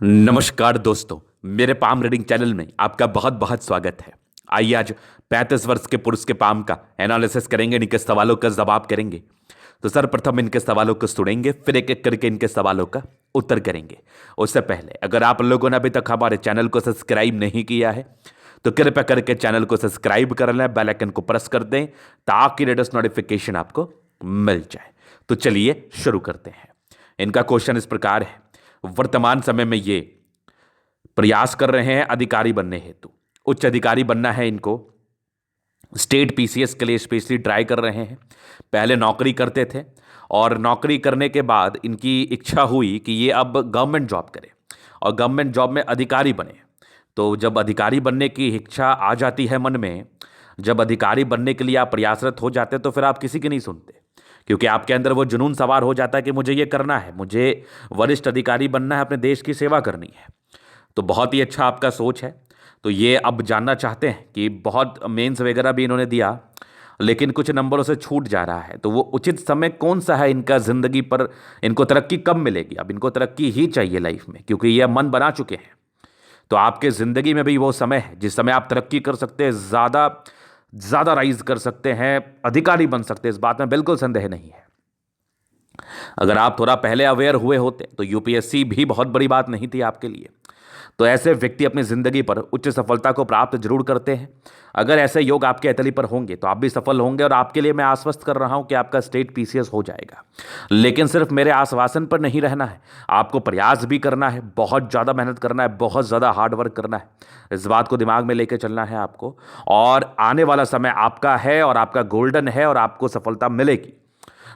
नमस्कार दोस्तों, मेरे पाम रीडिंग चैनल में आपका बहुत बहुत स्वागत है। आइए आज 35 वर्ष के पुरुष के पाम का एनालिसिस करेंगे, इनके सवालों का जवाब करेंगे। तो सर्वप्रथम इनके सवालों को सुनेंगे, फिर एक एक करके इनके सवालों का उत्तर करेंगे। उससे पहले अगर आप लोगों ने अभी तक हमारे चैनल को सब्सक्राइब नहीं किया है तो कृपया करके चैनल को सब्सक्राइब कर लें, बेल आइकन को प्रेस कर दें ताकि लेटेस्ट नोटिफिकेशन आपको मिल जाए। तो चलिए शुरू करते हैं। इनका क्वेश्चन इस प्रकार है, वर्तमान समय में ये प्रयास कर रहे हैं अधिकारी बनने हेतु, उच्च अधिकारी बनना है इनको। स्टेट पीसीएस के लिए स्पेशली ट्राई कर रहे हैं। पहले नौकरी करते थे और नौकरी करने के बाद इनकी इच्छा हुई कि ये अब गवर्नमेंट जॉब करें और गवर्नमेंट जॉब में अधिकारी बने। तो जब अधिकारी बनने की इच्छा आ जाती है मन में, जब अधिकारी बनने के लिए आप प्रयासरत हो जाते हैं तो फिर आप किसी की नहीं सुनते, क्योंकि आपके अंदर वो जुनून सवार हो जाता है कि मुझे ये करना है, मुझे वरिष्ठ अधिकारी बनना है, अपने देश की सेवा करनी है। तो बहुत ही अच्छा आपका सोच है। तो ये अब जानना चाहते हैं कि बहुत मेंस वगैरह भी इन्होंने दिया लेकिन कुछ नंबरों से छूट जा रहा है, तो वो उचित समय कौन सा है इनका ज़िंदगी पर, इनको तरक्की कब मिलेगी। अब इनको तरक्की ही चाहिए लाइफ में, क्योंकि ये मन बना चुके हैं। तो आपके ज़िंदगी में भी वो समय है जिस समय आप तरक्की कर सकते हैं, ज़्यादा ज़्यादा राइज कर सकते हैं, अधिकारी बन सकते हैं, इस बात में बिल्कुल संदेह नहीं है। अगर आप थोड़ा पहले अवेयर हुए होते तो यूपीएससी भी बहुत बड़ी बात नहीं थी आपके लिए। तो ऐसे व्यक्ति अपनी जिंदगी पर उच्च सफलता को प्राप्त जरूर करते हैं। अगर ऐसे योग आपके हथेली पर होंगे तो आप भी सफल होंगे, और आपके लिए मैं आश्वस्त कर रहा हूं कि आपका स्टेट पीसीएस हो जाएगा। लेकिन सिर्फ मेरे आश्वासन पर नहीं रहना है, आपको प्रयास भी करना है, बहुत ज़्यादा मेहनत करना है, बहुत ज़्यादा हार्ड वर्क करना है। इस बात को दिमाग में लेकर चलना है आपको, और आने वाला समय आपका है और आपका गोल्डन है और आपको सफलता मिलेगी।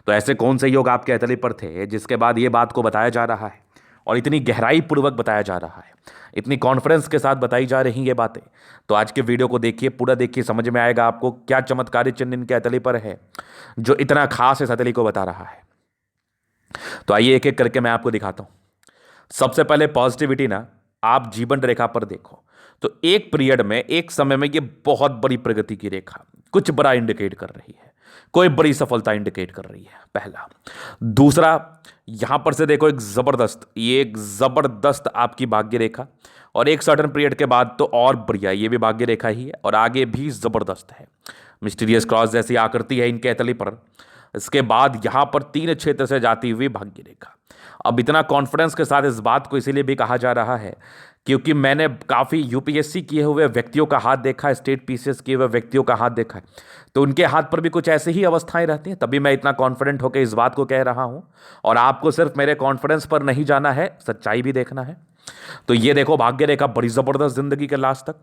तो ऐसे कौन से योग आपके हथेली पर थे जिसके बाद ये बात को बताया जा रहा है और इतनी गहराई पूर्वक बताया जा रहा है, इतनी कॉन्फिडेंस के साथ बताई जा रही ये बातें। तो आज के वीडियो को देखिए, पूरा देखिए, समझ में आएगा आपको क्या चमत्कारी चिन्ह इनके हथेली पर है जो इतना खास इस हथेली को बता रहा है। तो आइए एक एक करके मैं आपको दिखाता हूं। सबसे पहले पॉजिटिविटी ना, आप जीवन रेखा पर देखो तो एक पीरियड में, एक समय में ये बहुत बड़ी प्रगति की रेखा कुछ बड़ा इंडिकेट कर रही है, कोई बड़ी सफलता इंडिकेट कर रही है, पहला। दूसरा, यहां पर से देखो एक जबरदस्त, ये एक जबरदस्त आपकी भाग्य रेखा, और एक सर्टन पीरियड के बाद तो और बढ़िया, ये भी भाग्य रेखा ही है और आगे भी जबरदस्त है। मिस्टीरियस क्रॉस जैसी आकृति है इनके हथेली पर। इसके बाद यहां पर 3 क्षेत्र से जाती हुई भाग्य रेखा। अब इतना कॉन्फिडेंस के साथ इस बात को इसीलिए भी कहा जा रहा है क्योंकि मैंने काफ़ी यूपीएससी किए हुए व्यक्तियों का हाथ देखा है, स्टेट पीसीएस किए हुए व्यक्तियों का हाथ देखा है, तो उनके हाथ पर भी कुछ ऐसी ही अवस्थाएं रहती हैं। तभी मैं इतना कॉन्फिडेंट होकर इस बात को कह रहा हूं, और आपको सिर्फ मेरे कॉन्फिडेंस पर नहीं जाना है, सच्चाई भी देखना है। तो ये देखो भाग्य रेखा बड़ी जबरदस्त जिंदगी के लास्ट तक।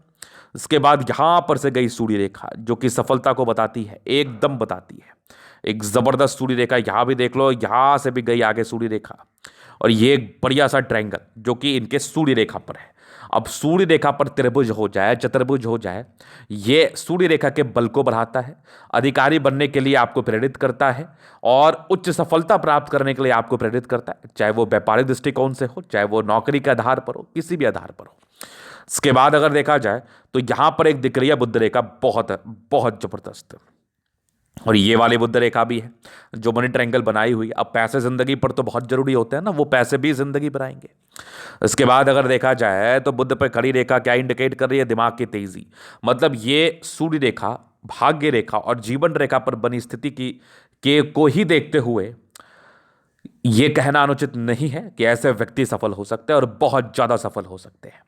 इसके बाद यहां पर से गई सूर्य रेखा जो कि सफलता को बताती है, एकदम बताती है। एक जबरदस्त सूर्य रेखा यहां भी देख लो, यहां से भी गई आगे सूर्य रेखा, और ये एक बढ़िया सा ट्रायंगल जो कि इनके सूर्य रेखा पर है। अब सूर्य रेखा पर त्रिभुज हो जाए, चतुर्भुज हो जाए, ये सूर्य रेखा के बल को बढ़ाता है, अधिकारी बनने के लिए आपको प्रेरित करता है, और उच्च सफलता प्राप्त करने के लिए आपको प्रेरित करता है, चाहे वो व्यापारिक दृष्टिकोण से हो, चाहे वो नौकरी के आधार पर हो, किसी भी आधार पर हो। इसके बाद अगर देखा जाए तो यहां पर एक दिख रही है बुध रेखा, बहुत बहुत जबरदस्त, और ये वाली बुध रेखा भी है जो मनी ट्रायंगल बनाई हुई। अब पैसे जिंदगी पर तो बहुत जरूरी होते हैं ना, वो पैसे भी जिंदगी बनाएंगे। इसके बाद अगर देखा जाए तो बुध पर खड़ी रेखा क्या इंडिकेट कर रही है, दिमाग की तेजी। मतलब ये सूर्य रेखा, भाग्य रेखा और जीवन रेखा पर बनी स्थिति की के को ही देखते हुए ये कहना अनुचित नहीं है कि ऐसे व्यक्ति सफल हो सकते हैं और बहुत ज्यादा सफल हो सकते हैं।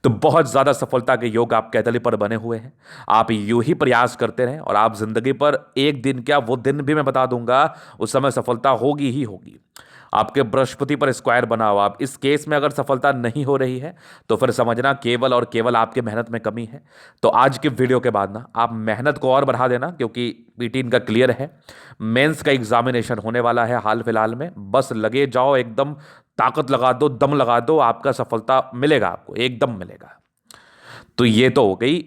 तो बहुत ज्यादा सफलता के योग आपके हथेली पर बने हुए हैं। आप यूं ही प्रयास करते रहें और आप जिंदगी पर एक दिन क्या, वो दिन भी मैं बता दूंगा, उस समय सफलता होगी ही होगी। आपके बृहस्पति पर स्क्वायर बना हुआ, अब इस केस में अगर सफलता नहीं हो रही है तो फिर समझना केवल और केवल आपके मेहनत में कमी है। तो आज के वीडियो के बाद ना आप मेहनत को और बढ़ा देना, क्योंकि पीटी इनका क्लियर है। मेंस का एग्जामिनेशन होने वाला है हाल फिलहाल में, बस लगे जाओ, एकदम ताकत लगा दो, दम लगा दो, आपका सफलता मिलेगा, आपको एकदम मिलेगा। तो ये तो हो गई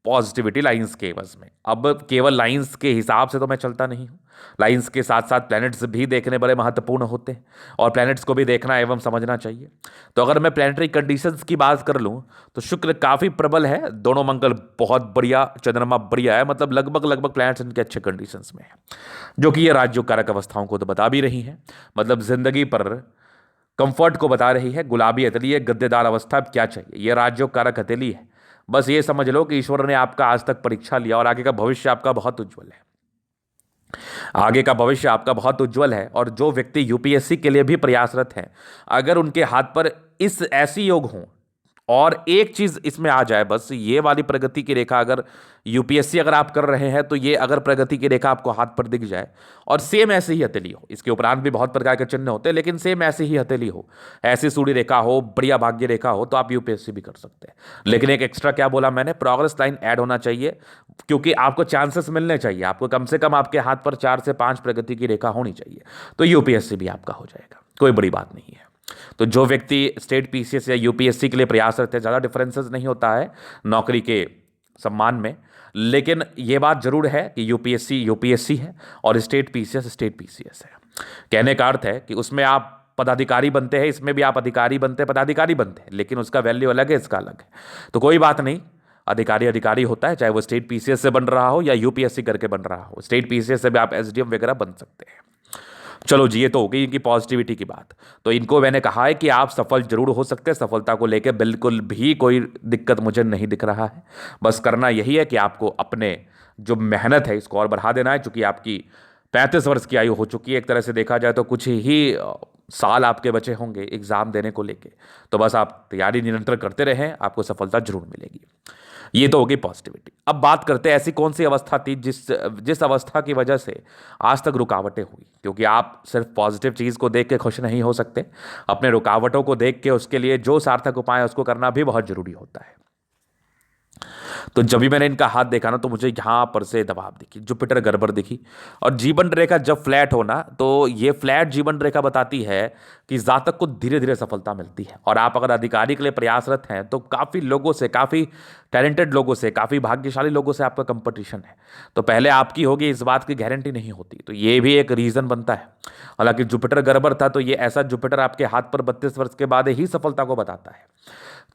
पॉजिटिविटी लाइंस के एवज में। अब केवल लाइंस के हिसाब से तो मैं चलता नहीं हूँ, लाइंस के साथ साथ प्लैनेट्स भी देखने बड़े महत्वपूर्ण होते हैं, और प्लैनेट्स को भी देखना एवं समझना चाहिए। तो अगर मैं प्लैनेटरी कंडीशंस की बात कर लूँ तो शुक्र काफ़ी प्रबल है, दोनों मंगल बहुत बढ़िया, चंद्रमा बढ़िया है, मतलब लगभग लगभग प्लैनेट्स इनके अच्छे कंडीशंस में है, जो कि ये राज्यों कारक अवस्थाओं को तो बता भी रही हैं। मतलब जिंदगी पर कंफर्ट को बता रही है। गुलाबी हथेली है, गद्देदार अवस्था। अब क्या चाहिए? ये राजयोग कारक हथेली है। बस ये समझ लो कि ईश्वर ने आपका आज तक परीक्षा लिया और आगे का भविष्य आपका बहुत उज्जवल है। आगे का भविष्य आपका बहुत उज्जवल है। और जो व्यक्ति यूपीएससी के लिए भी प्रयासरत हैं, अगर उनके हाथ पर इस ऐसी योग हों और एक चीज इसमें आ जाए, बस ये वाली प्रगति की रेखा, अगर यूपीएससी अगर आप कर रहे हैं तो ये अगर प्रगति की रेखा आपको हाथ पर दिख जाए और सेम ऐसे ही हथेली हो, इसके उपरांत भी बहुत प्रकार के चिन्ह होते हैं लेकिन सेम ऐसी ही हथेली हो, ऐसी सूर्य रेखा हो, बढ़िया भाग्य रेखा हो, तो आप यूपीएससी भी कर सकते हैं। लेकिन एक एक्स्ट्रा क्या बोला मैंने, प्रोग्रेस लाइन ऐड होना चाहिए, क्योंकि आपको चांसेस मिलने चाहिए। आपको कम से कम आपके हाथ पर 4 से 5 प्रगति की रेखा होनी चाहिए, तो यूपीएससी भी आपका हो जाएगा, कोई बड़ी बात नहीं है। तो जो व्यक्ति स्टेट पीसीएस या यूपीएससी के लिए प्रयासरत है, ज़्यादा डिफरेंसेस नहीं होता है नौकरी के सम्मान में, लेकिन ये बात जरूर है कि यूपीएससी यूपीएससी है और स्टेट पीसीएस स्टेट पीसीएस है। कहने का अर्थ है कि उसमें आप पदाधिकारी बनते हैं, इसमें भी आप अधिकारी बनते हैं, पदाधिकारी बनते हैं, लेकिन उसका वैल्यू अलग है, इसका अलग है। तो कोई बात नहीं, अधिकारी अधिकारी होता है, चाहे वो स्टेट पीसीएस से बन रहा हो या यूपीएससी करके बन रहा हो। स्टेट पीसीएस से भी आप एसडीएम वगैरह बन सकते हैं। चलो जी, ये तो हो गई इनकी पॉजिटिविटी की बात। तो इनको मैंने कहा है कि आप सफल जरूर हो सकते हैं, सफलता को लेकर बिल्कुल भी कोई दिक्कत मुझे नहीं दिख रहा है। बस करना यही है कि आपको अपने जो मेहनत है इसको और बढ़ा देना है, चूंकि आपकी 35 वर्ष की आयु हो चुकी है, एक तरह से देखा जाए तो कुछ ही साल आपके बचे होंगे एग्जाम देने को लेके। तो बस आप तैयारी निरंतर करते रहें, आपको सफलता जरूर मिलेगी। ये तो हो गई पॉजिटिविटी। अब बात करते हैं ऐसी कौन सी अवस्था थी जिस जिस अवस्था की वजह से आज तक रुकावटें हुई, क्योंकि आप सिर्फ पॉजिटिव चीज़ को देख के खुश नहीं हो सकते, अपने रुकावटों को देख के उसके लिए जो सार्थक उपाय है उसको करना भी बहुत जरूरी होता है। तो जब भी मैंने इनका हाथ देखा ना, तो मुझे यहां पर से दबाव दिखी, जुपिटर गड़बड़ दिखी। और जीवन रेखा जब फ्लैट हो ना, तो ये फ्लैट जीवन रेखा बताती है कि जातक को धीरे धीरे सफलता मिलती है। और आप अगर अधिकारी के लिए प्रयासरत हैं तो काफ़ी लोगों से, काफ़ी टैलेंटेड लोगों से, काफ़ी भाग्यशाली लोगों से आपका कंपटीशन है। तो पहले आपकी होगी, इस बात की गारंटी नहीं होती। तो ये भी एक रीज़न बनता है। हालांकि जुपिटर गड़बड़ था, तो ये ऐसा जुपिटर आपके हाथ पर 32 वर्ष के बाद ही सफलता को बताता है,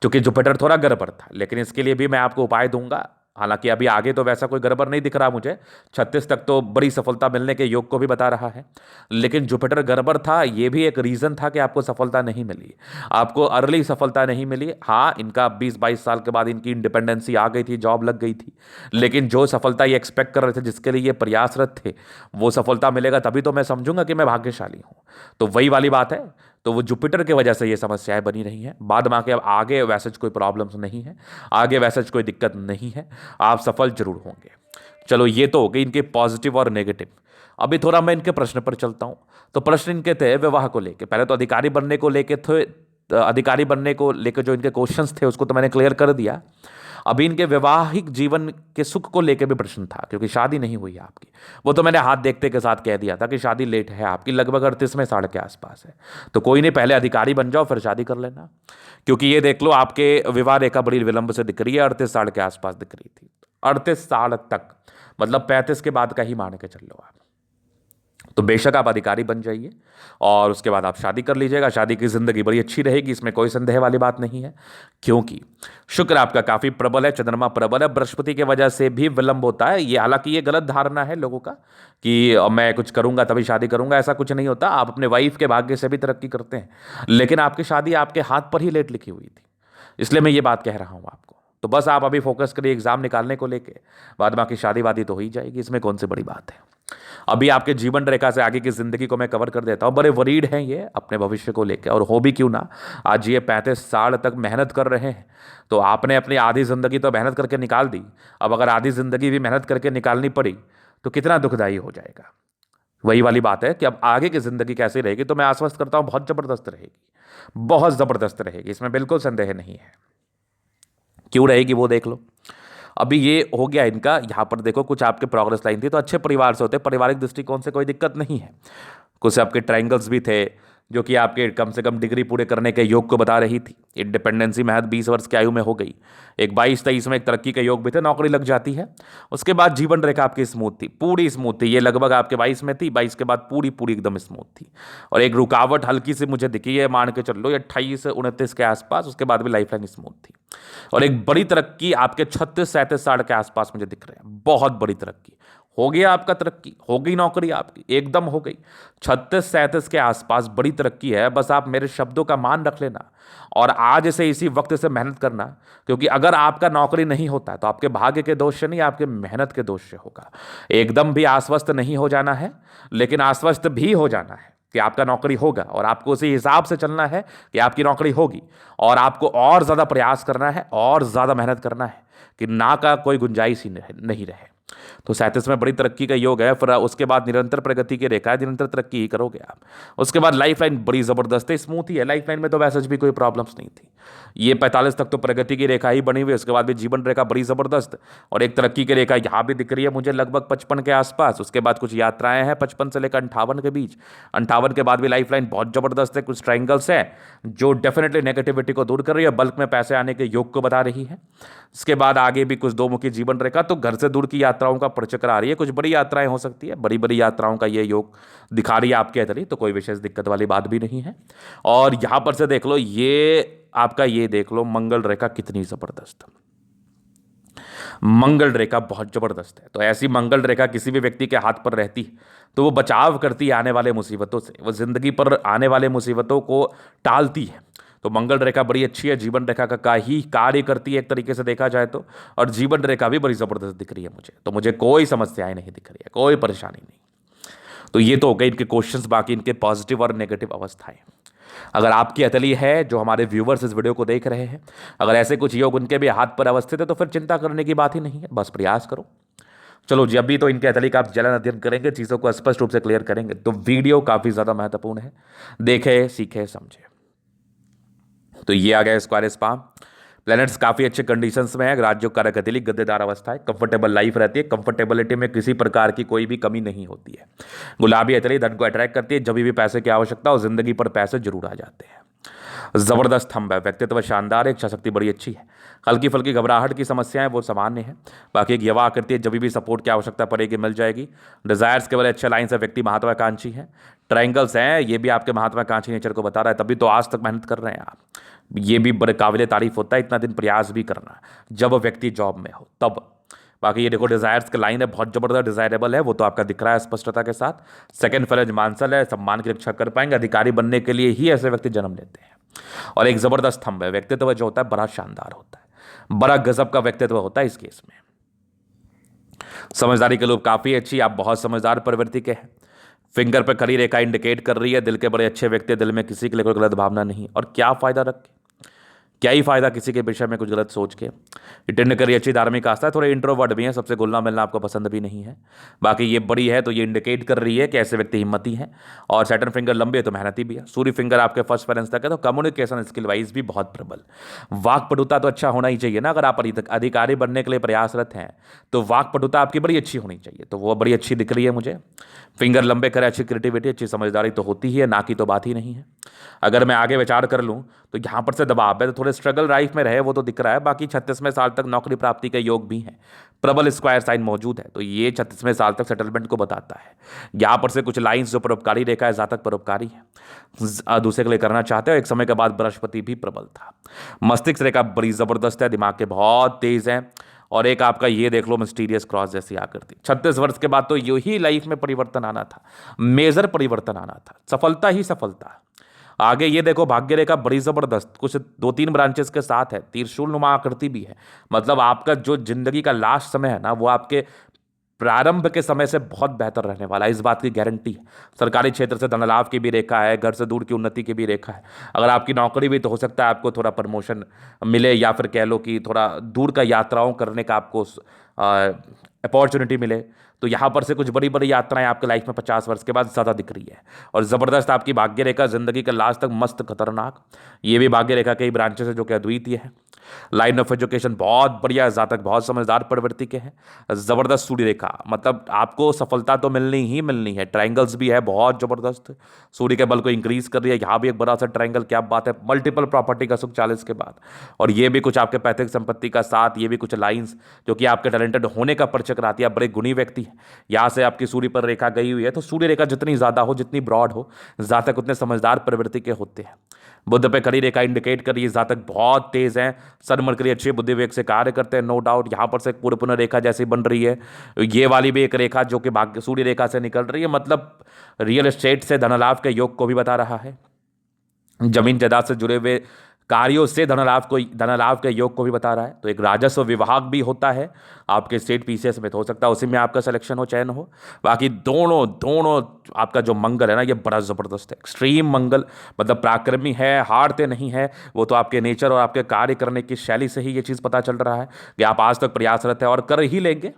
क्योंकि जुपिटर थोड़ा गड़बड़ था। लेकिन इसके लिए भी मैं आपको उपाय दूंगा। हालांकि अभी आगे तो वैसा कोई गड़बड़ नहीं दिख रहा मुझे, 36 तक तो बड़ी सफलता मिलने के योग को भी बता रहा है। लेकिन जुपिटर गड़बड़ था, ये भी एक रीज़न था कि आपको सफलता नहीं मिली, आपको अर्ली सफलता नहीं मिली। हाँ, इनका 20-22 साल के बाद इनकी इंडिपेंडेंसी आ गई थी, जॉब लग गई थी, लेकिन जो सफलता ये एक्सपेक्ट कर रहे थे, जिसके लिए ये प्रयासरत थे, वो सफलता मिलेगा तभी तो मैं समझूंगा कि मैं भाग्यशाली हूँ। तो वही वाली बात है। तो वो जुपिटर की वजह से ये समस्याएं बनी रही हैं। बाद में आके अब आगे वैसे कोई प्रॉब्लम्स नहीं है, आगे वैसे कोई दिक्कत नहीं है, आप सफल जरूर होंगे। चलो, ये तो हो गई इनके पॉजिटिव और नेगेटिव। अभी थोड़ा मैं इनके प्रश्न पर चलता हूं। तो प्रश्न इनके थे विवाह को लेके। पहले तो अधिकारी बनने को लेके थे, अधिकारी बनने को लेकर जो इनके क्वेश्चंस थे उसको तो मैंने क्लियर कर दिया। अभी इनके वैवाहिक जीवन के सुख को लेकर भी प्रश्न था, क्योंकि शादी नहीं हुई है आपकी। वो तो मैंने हाथ देखते के साथ कह दिया था कि शादी लेट है आपकी, लगभग 38वें साल के आसपास है। तो कोई नहीं, पहले अधिकारी बन जाओ फिर शादी कर लेना, क्योंकि ये देख लो आपके विवाह रेखा बड़ी विलंब से दिख रही है, 38 साल के आसपास दिख रही थी। 38 साल तक, मतलब 35 के बाद का ही मान के चल लो आप। तो बेशक आप अधिकारी बन जाइए और उसके बाद आप शादी कर लीजिएगा। शादी की जिंदगी बड़ी अच्छी रहेगी, इसमें कोई संदेह वाली बात नहीं है, क्योंकि शुक्र आपका काफी प्रबल है, चंद्रमा प्रबल है। बृहस्पति की वजह से भी विलंब होता है। ये हालांकि ये गलत धारणा है लोगों का कि मैं कुछ करूंगा तभी शादी करूंगा, ऐसा कुछ नहीं होता। आप अपने वाइफ के भाग्य से भी तरक्की करते हैं, लेकिन आपकी शादी आपके हाथ पर ही लेट लिखी हुई थी, इसलिए मैं ये बात कह रहा हूं आपको। तो बस आप अभी फोकस करिए एग्जाम निकालने को लेके, बाद बाकी शादी वादी तो हो ही जाएगी, इसमें कौन सी बड़ी बात है। अभी आपके जीवन रेखा से आगे की जिंदगी को मैं कवर कर देता हूं। बड़े वरीड हैं ये अपने भविष्य को लेकर, और हो भी क्यों ना। आज ये 35 साल तक मेहनत कर रहे हैं, तो आपने अपनी आधी जिंदगी तो मेहनत करके निकाल दी। अब अगर आधी जिंदगी भी मेहनत करके निकालनी पड़ी तो कितना दुखदाई हो जाएगा। वही वाली बात है कि अब आगे की जिंदगी कैसी रहेगी, तो मैं आश्वस्त करता हूं बहुत जबरदस्त रहेगी, बहुत जबरदस्त रहेगी, इसमें बिल्कुल संदेह नहीं है। क्यों रहेगी वो देख लो। अभी ये हो गया इनका। यहाँ पर देखो, कुछ आपके प्रोग्रेस लाइन थी, तो अच्छे परिवार से होते, पारिवारिक दृष्टिकोण से कोई दिक्कत नहीं है। कुछ आपके ट्रायंगल्स भी थे जो कि आपके कम से कम डिग्री पूरे करने के योग को बता रही थी। इंडिपेंडेंसी महज 20 वर्ष की आयु में हो गई। एक 22-23 में एक तरक्की के योग भी थे, नौकरी लग जाती है। उसके बाद जीवन रेखा आपकी स्मूथ थी, पूरी स्मूथ थी। ये लगभग आपके 22 में थी, 22 के बाद पूरी पूरी एकदम स्मूथ थी। और एक रुकावट हल्की सी मुझे दिखी है, मान के चल लो 28-29 के आसपास, उसके बाद भी लाइफ लाइन स्मूथ थी। और एक बड़ी तरक्की आपके 36-37 साल के आसपास मुझे दिख रहे हैं, बहुत बड़ी तरक्की हो गया आपका तरक्की, हो गई नौकरी आपकी, एकदम हो गई। 36-37 के आसपास बड़ी तरक्की है, बस आप मेरे शब्दों का मान रख लेना और आज से इसी वक्त से मेहनत करना। क्योंकि अगर आपका नौकरी नहीं होता तो आपके भाग्य के दोष से नहीं, आपके मेहनत के दोष से होगा। एकदम भी आश्वस्त नहीं हो जाना है, लेकिन आश्वस्त भी हो जाना है कि आपका नौकरी होगा और आपको उसी हिसाब से चलना है कि आपकी नौकरी होगी। और आपको और ज़्यादा प्रयास करना है और ज़्यादा मेहनत करना है कि ना का कोई गुंजाइश ही नहीं रहे। तो 37 में बड़ी तरक्की का योग है। फिर उसके बाद निरंतर प्रगति की रेखा है, निरंतर तरक्की ही करोगे आप। उसके बाद लाइफ लाइन बड़ी ज़बरदस्त है, स्मूथ ही है। लाइफ लाइन में तो वैसे भी कोई प्रॉब्लम्स नहीं थी। ये 45 तक तो प्रगति की रेखा ही बनी हुई है। उसके बाद भी जीवन रेखा बड़ी ज़बरदस्त और एक तरक्की की रेखा यहाँ भी दिख रही है मुझे लगभग 55 के आसपास। उसके बाद कुछ यात्राएं हैं 55 से लेकर 58 के बीच। 58 के बाद भी लाइफ लाइन बहुत ज़बरदस्त है। कुछ ट्राइंगल्स है जो डेफिनेटली नेगेटिविटी को दूर कर रही है, बल्क में पैसे आने के योग को बता रही है। इसके बाद आगे भी कुछ 2 मुखी जीवन रेखा, तो घर से दूर की यात्राओं का परिचक्र आ रही है। कुछ बड़ी यात्राएं हो सकती है, बड़ी बड़ी यात्राओं का ये योग दिखा रही है आपके अतरी, तो कोई विशेष दिक्कत वाली बात भी नहीं है। और यहां पर से देख लो, ये आपका ये देख लो मंगल रेखा कितनी जबरदस्त। मंगल रेखा बहुत जबरदस्त है। तो ऐसी मंगल रेखा किसी भी व्यक्ति के हाथ पर रहती तो वो बचाव करती है आने वाले मुसीबतों से, वो जिंदगी पर आने वाले मुसीबतों को टालती है। तो मंगल रेखा बड़ी अच्छी है, जीवन रेखा का ही कार्य करती है एक तरीके से देखा जाए तो। और जीवन रेखा भी बड़ी जबरदस्त दिख रही है मुझे, तो मुझे कोई समस्याएं नहीं दिख रही है, कोई परेशानी नहीं। तो ये तो हो गए इनके क्वेश्चंस, बाकी इनके पॉजिटिव और नेगेटिव अवस्थाएं। अगर आपकी अतली है, जो हमारे व्यूवर्स इस वीडियो को देख रहे हैं, अगर ऐसे कुछ योग उनके भी हाथ पर अवस्थित है, तो फिर चिंता करने की बात ही नहीं है, बस प्रयास करो। चलो जी, अभी तो इनके अतली का आप जलन अध्ययन करेंगे, चीज़ों को स्पष्ट रूप से क्लियर करेंगे, तो वीडियो काफ़ी ज़्यादा महत्वपूर्ण है। देखे, सीखे, समझे। तो ये आ गया स्क्वायर स्पाम। प्लैनेट्स काफ़ी अच्छे कंडीशंस में है। राज्यों कारक अतली गद्देदार अवस्था है, कंफर्टेबल लाइफ रहती है, कंफर्टेबिलिटी में किसी प्रकार की कोई भी कमी नहीं होती है। गुलाबी अतली धन को अट्रैक्ट करती है, जब भी पैसे की आवश्यकता हो जिंदगी पर पैसे जरूर आ जाते हैं। जबरदस्त थंब है, व्यक्तित्व शानदार है, इच्छा शक्ति बड़ी अच्छी है। हल्की फुल्की घबराहट की समस्याएं वो सामान्य है। बाकी एक यवा आकृति है, जब भी सपोर्ट की आवश्यकता पड़ेगी मिल जाएगी। डिजायर्स के बड़े अच्छे लाइन से व्यक्ति महत्वाकांक्षी है। ट्रायंगल्स हैं, ये भी आपके महत्वाकांक्षी नेचर को बता रहा है, तभी तो आज तक मेहनत कर रहे हैं आप। ये भी बड़े काबिल तारीफ होता है, इतना दिन प्रयास भी करना जब व्यक्ति जॉब में हो तब। बाकी ये देखो डिजायर्स का लाइन है, बहुत जबरदस्त डिजायरेबल है, वो तो आपका दिख रहा है स्पष्टता के साथ। सेकंड फेल मानसल है, सम्मान की रक्षा कर पाएंगे, अधिकारी बनने के लिए ही ऐसे व्यक्ति जन्म लेते हैं। और एक जबरदस्त थंब है, व्यक्तित्व जो होता है बड़ा शानदार होता है, बड़ा गजब का व्यक्तित्व होता है इस केस में। समझदारी के लोग काफी अच्छी, आप बहुत समझदार प्रवृत्ति के हैं। फिंगर पर खड़ी रेखा इंडिकेट कर रही है दिल के बड़े अच्छे व्यक्ति, दिल में किसी के लिए कोई गलत भावना नहीं। और क्या फायदा रख के, क्या ही फायदा किसी के विषय में कुछ गलत सोच के। अटेंड करिए, अच्छी धार्मिक आस्था है, थोड़े इंट्रोवर्ट भी हैं, सबसे घुलना मिलना आपको पसंद भी नहीं है। बाकी ये बड़ी है तो ये इंडिकेट कर रही है कि ऐसे व्यक्ति हिम्मती हैं। और सैटर्न फिंगर लंबे है तो मेहनती भी है। सूर्य फिंगर आपके फर्स्ट पेरेंट्स तक है, तो कम्युनिकेशन स्किल वाइज भी बहुत प्रबल। वाकपटुता तो अच्छा होना ही चाहिए ना, अगर आप अधिकारी बनने के लिए प्रयासरत हैं तो वाकपटुता आपकी बड़ी अच्छी होनी चाहिए, तो वो बड़ी अच्छी दिख रही है मुझे। फिंगर लंबे करे, अच्छी क्रिएटिविटी, अच्छी समझदारी तो होती ही है, ना की तो बात ही नहीं है। अगर मैं आगे विचार कर लूँ तो यहाँ पर से दबाव है, तो थोड़े स्ट्रगल लाइफ में रहे वो तो दिख रहा है। बाकी 36वें साल तक नौकरी प्राप्ति के योग भी है, प्रबल स्क्वायर साइन मौजूद है, तो ये 36वें साल तक सेटलमेंट को बताता है। यहाँ पर से कुछ लाइंस जो परोपकारी रेखा है, जातक परोपकारी है, दूसरे के लिए करना चाहते हो। एक समय के बाद बृहस्पति भी प्रबल था। मस्तिष्क रेखा बड़ी जबरदस्त है, दिमाग के बहुत तेज है। और एक आपका ये देख लो मिस्टीरियस क्रॉस जैसी आकृति। 36 वर्ष के बाद तो यही लाइफ में परिवर्तन आना था, मेजर परिवर्तन आना था, सफलता ही सफलता। आगे ये देखो भाग्य रेखा बड़ी जबरदस्त, कुछ 2-3 ब्रांचेस के साथ है, त्रिशूल नुमा आकृति भी है। मतलब आपका जो जिंदगी का लास्ट समय है ना, वो आपके प्रारंभ के समय से बहुत बेहतर रहने वाला है, इस बात की गारंटी है। सरकारी क्षेत्र से धन लाभ की भी रेखा है, घर से दूर की उन्नति की भी रेखा है। अगर आपकी नौकरी भी तो हो सकता है आपको थोड़ा प्रमोशन मिले, या फिर कह लो कि थोड़ा दूर का यात्राओं करने का आपको अपॉर्चुनिटी मिले। तो यहाँ पर से कुछ बड़ी बड़ी यात्राएं आपके लाइफ में 50 वर्ष के बाद ज़्यादा दिख रही है। और ज़बरदस्त आपकी भाग्य रेखा जिंदगी के लास्ट तक मस्त खतरनाक, ये भी भाग्य रेखा कई ब्रांचेस है जो कि अद्वितीय है। लाइन ऑफ एजुकेशन बहुत बढ़िया, जातक बहुत समझदार प्रवृत्ति के हैं। ज़बरदस्त सूर्य रेखा, मतलब आपको सफलता तो मिलनी ही मिलनी है। ट्रायंगल्स भी है बहुत ज़बरदस्त, सूर्य के बल को इंक्रीज कर रही है। यहाँ भी एक बड़ा सा ट्रायंगल, क्या बात है, मल्टीपल प्रॉपर्टी का सुख 40 के बाद। और ये भी कुछ आपके पैतृक संपत्ति का साथ, ये भी कुछ लाइन्स जो कि आपके टैलेंटेड होने का परिचय कराती है। आप बड़े गुणी व्यक्ति हैं। यहाँ से आपकी सूर्य पर रेखा गई हुई है, तो सूर्य रेखा जितनी ज़्यादा हो, जितनी ब्रॉड हो, जातक उतने समझदार प्रवृत्ति के होते हैं। बुध पे खड़ी रेखा इंडिकेट कर रही है जातक बहुत तेज हैं, सन मरकरी अच्छे बुद्धि विवेक से कार्य करते हैं, नो डाउट। यहाँ पर से एक पूर्ण पुनः रेखा जैसी बन रही है, ये वाली भी एक रेखा जो कि भाग्य सूर्य रेखा से निकल रही है, मतलब रियल एस्टेट से धनलाभ के योग को भी बता रहा है, जमीन जायदाद से जुड़े हुए कार्यों से धनलाभ के योग को भी बता रहा है। तो एक राजस्व विभाग भी होता है आपके स्टेट पीसीएस में, तो हो सकता है उसी में आपका सिलेक्शन हो, चयन हो। बाकी दोनों दोनों आपका जो मंगल है ना, ये बड़ा ज़बरदस्त है, एक्सट्रीम मंगल, मतलब पराक्रमी है, हारते नहीं है। वो तो आपके नेचर और आपके कार्य करने की शैली से ही ये चीज़ पता चल रहा है कि आप आज तक प्रयासरत है और कर ही लेंगे।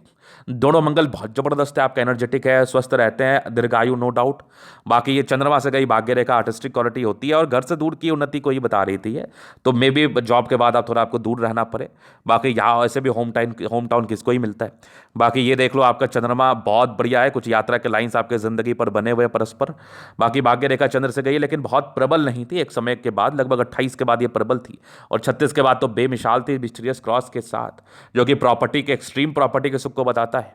दोनों मंगल बहुत जबरदस्त है, आपका एनर्जेटिक है, स्वस्थ रहते हैं, दीर्घायु नो डाउट। बाकी ये चंद्रमा से गई भाग्य रेखा आर्टिस्टिक क्वालिटी होती है और घर से दूर की उन्नति को ही बता रही थी है, तो मे बी जॉब के बाद आप थोड़ा आपको दूर रहना पड़े। बाकी यहाँ ऐसे भी होम टाउन किसको ही मिलता है। बाकी ये देख लो आपका चंद्रमा बहुत बढ़िया है, कुछ यात्रा के लाइन्स आपके जिंदगी पर बने हुए परस्पर। बाकी भाग्य रेखा चंद्र से गई लेकिन बहुत प्रबल नहीं थी, एक समय के बाद लगभग 28 के बाद ये प्रबल थी, और 36 के बाद तो बेमिसाल थी मिस्टीरियस क्रॉस के साथ, जो कि प्रॉपर्टी के एक्सट्रीम प्रॉपर्टी के सुख को बताता है।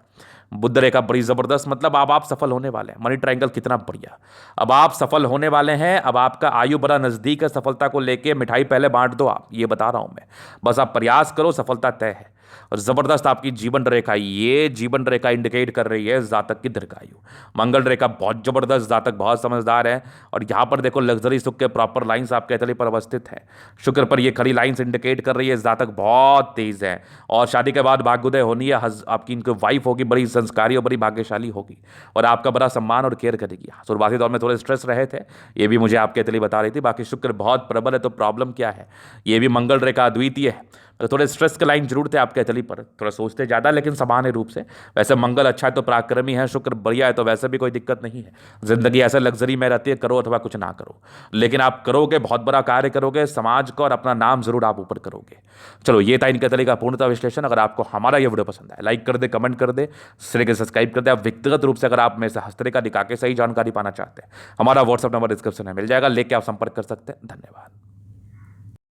बुध रेखा बड़ी जबरदस्त, मतलब अब आप सफल होने वाले हैं, मनी ट्रायंगल कितना बढ़िया, अब आप सफल होने वाले हैं। अब आपका आयु बड़ा नजदीक है, सफलता को लेके मिठाई पहले बांट दो आप, ये बता रहा हूं मैं, बस आप प्रयास करो, सफलता तय है। और जबरदस्त आपकी जीवन रेखा, ये जीवन रेखा इंडिकेट कर रही है जातक की दीर्घायु। मंगल रेखा बहुत जबरदस्त, जातक बहुत समझदार है, और यहां पर देखो लग्जरी सुख के प्रॉपर लाइंस आपके हथेली पर अवस्थित है। शुक्र पर ये खड़ी लाइंस इंडिकेट कर रही है जातक बहुत तेज है, और शादी के बाद भाग्योदय होनी है, आपकी इनकी वाइफ होगी बड़ी संस्कारी और बड़ी भाग्यशाली होगी, और आपका बड़ा सम्मान और केयर करेगी। शुरुआती दौर में थोड़े स्ट्रेस रहे थे, ये भी मुझे आपके हथेली बता रही थी। बाकी शुक्र बहुत प्रबल है, तो प्रॉब्लम क्या है, ये भी मंगल रेखा अद्वितीय है, तो थोड़े स्ट्रेस के लाइन जरूर थे आपके हथेली पर, थोड़ा सोचते ज़्यादा लेकिन सामान्य रूप से। वैसे मंगल अच्छा है तो पराक्रमी है, शुक्र बढ़िया है, तो वैसे भी कोई दिक्कत नहीं है। जिंदगी ऐसे लग्जरी में रहती है, करो अथवा कुछ ना करो, लेकिन आप करोगे, बहुत बड़ा कार्य करोगे, समाज को और अपना नाम जरूर आप ऊपर करोगे। चलो ये था इनके हथेली का पूर्णतः विश्लेषण। अगर आपको हमारा ये वीडियो पसंद आए, लाइक कर दे, कमेंट कर दे, श्री के सब्सक्राइब कर दे। आप व्यक्तिगत रूप से अगर आप मेरे से हस्तरेखा दिखा के सही जानकारी पाना चाहते हैं, हमारा व्हाट्सअप नंबर डिस्क्रिप्शन में मिल जाएगा, लेके आप संपर्क कर सकते हैं। धन्यवाद।